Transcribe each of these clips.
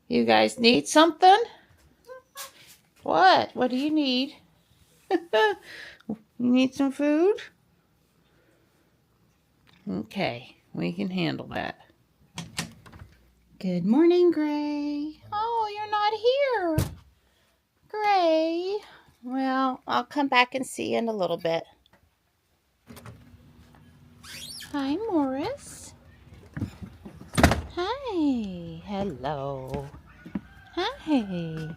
You guys need something? What? What do you need? You need some food? Okay, we can handle that. Good morning, Gray. Oh, you're not here. Gray. Well, I'll come back and see you in a little bit. Hi, Morris. Hi. Hello. Hi.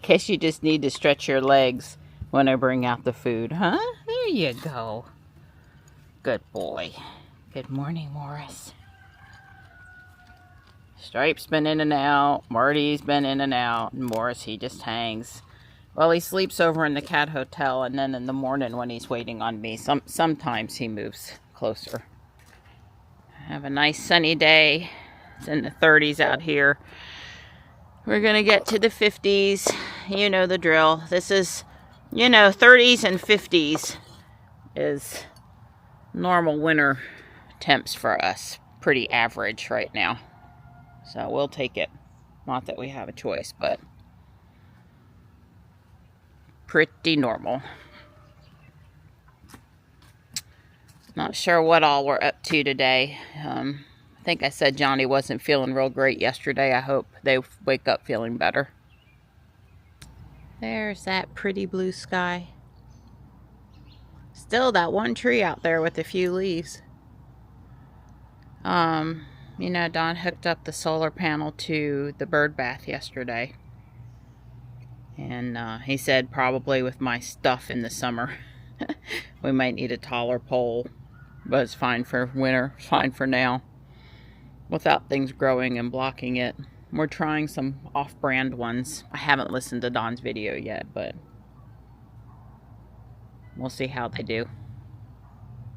Guess you just need to stretch your legs when I bring out the food, huh? There you go. Good boy. Good morning, Morris. Stripe's been in and out. Marty's been in and out. And Morris, he just hangs. Well, he sleeps over in the cat hotel, and then in the morning when he's waiting on me, sometimes he moves closer. Have a nice sunny day. It's in the 30s out here. We're going to get to the 50s. You know the drill. This is, 30s and 50s is normal winter temps for us. Pretty average right now. So we'll take it. Not that we have a choice, but pretty normal. Not sure what all we're up to today. I think I said Johnny wasn't feeling real great yesterday. I hope they wake up feeling better. There's that pretty blue sky. Still that one tree out there with a few leaves. Don hooked up the solar panel to the bird bath yesterday. And he said probably with my stuff in the summer, we might need a taller pole. But it's fine for winter, it's fine for now. Without things growing and blocking it. We're trying some off-brand ones. I haven't listened to Don's video yet, but we'll see how they do.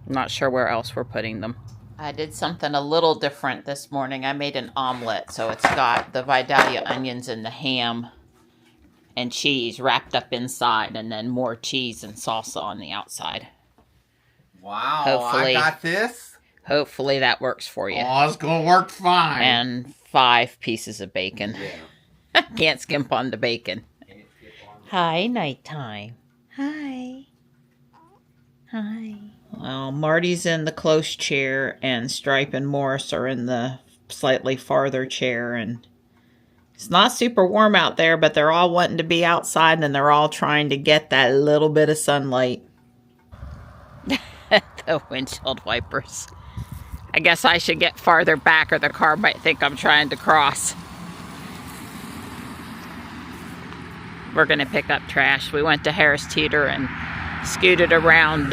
I'm not sure where else we're putting them. I did something a little different this morning. I made an omelet, so it's got the Vidalia onions and the ham and cheese wrapped up inside, and then more cheese and salsa on the outside. Wow, Hopefully, I got this. Hopefully that works for you. Oh, it's going to work fine. And 5 pieces of bacon. Yeah. Can't skimp on the bacon. Hi, nighttime. Hi. Hi. Well, Marty's in the close chair, and Stripe and Morris are in the slightly farther chair, and it's not super warm out there, but they're all wanting to be outside, and they're all trying to get that little bit of sunlight. The windshield wipers. I guess I should get farther back or the car might think I'm trying to cross. We're going to pick up trash. We went to Harris Teeter and scooted around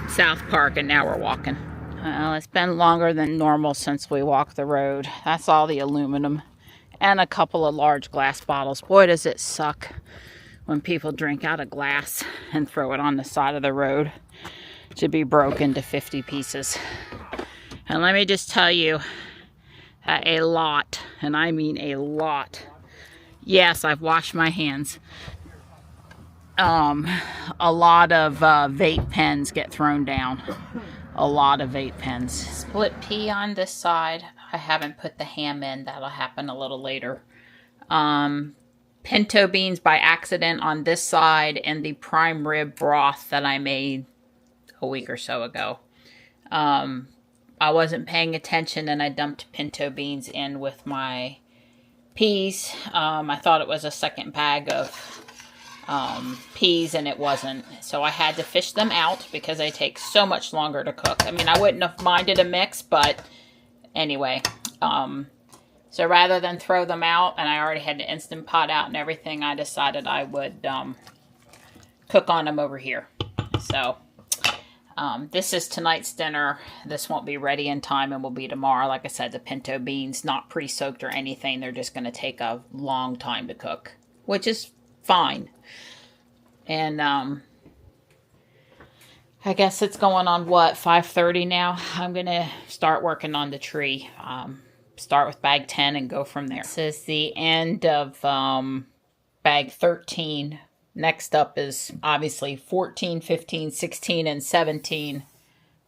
South Park, and now we're walking. Well, it's been longer than normal since we walked the road. That's all the aluminum and a couple of large glass bottles. Boy, does it suck when people drink out of glass and throw it on the side of the road to be broken to 50 pieces. And let me just tell you that a lot, and I mean a lot, yes, I've washed my hands, a lot of vape pens get thrown down. A lot of vape pens. Split pea on this side. I haven't put the ham in. That'll happen a little later. Pinto beans by accident on this side, and the prime rib broth that I made a week or so ago. I wasn't paying attention, and I dumped pinto beans in with my peas. I thought it was a second bag of peas, and it wasn't. So I had to fish them out because they take so much longer to cook. I mean, I wouldn't have minded a mix, but anyway. So rather than throw them out, and I already had the Instant Pot out and everything, I decided I would cook on them over here. So this is tonight's dinner. This won't be ready in time and will be tomorrow. Like I said, the pinto beans, not pre-soaked or anything. They're just going to take a long time to cook, which is fine. And I guess it's going on, 5:30 now? I'm going to start working on the tree. Start with bag 10 and go from there. This is the end of bag 13. Next up is obviously 14, 15, 16, and 17,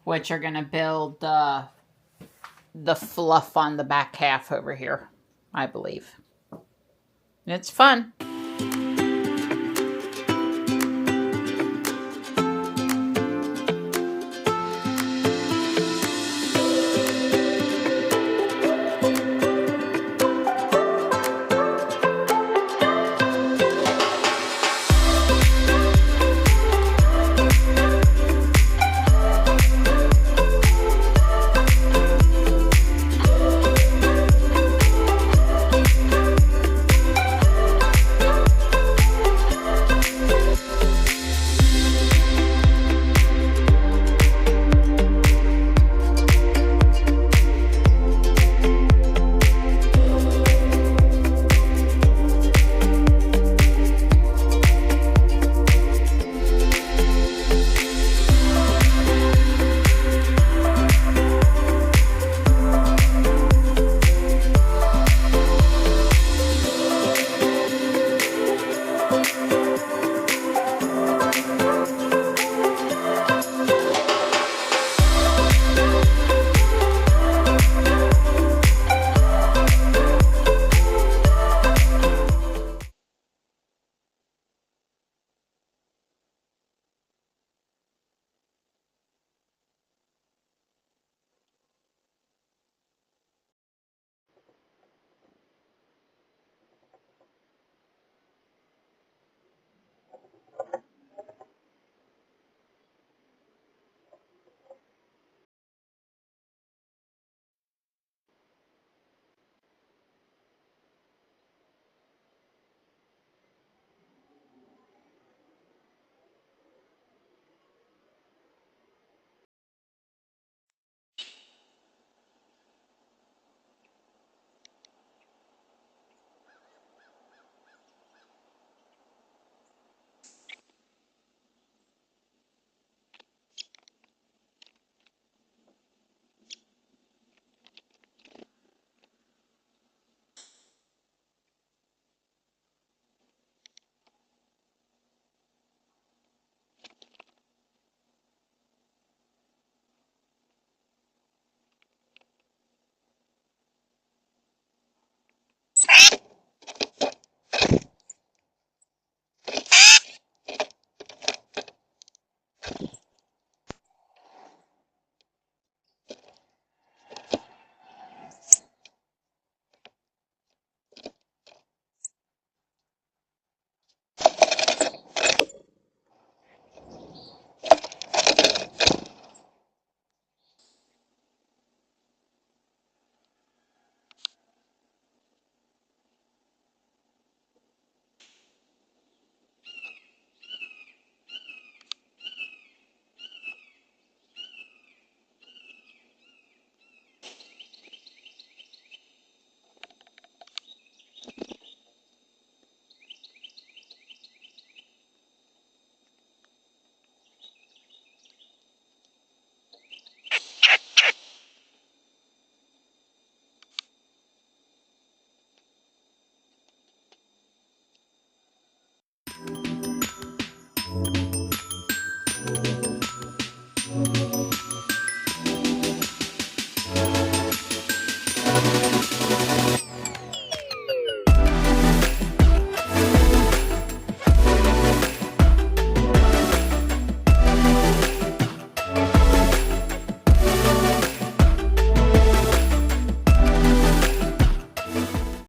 which are going to build the fluff on the back half over here. I believe. It's fun.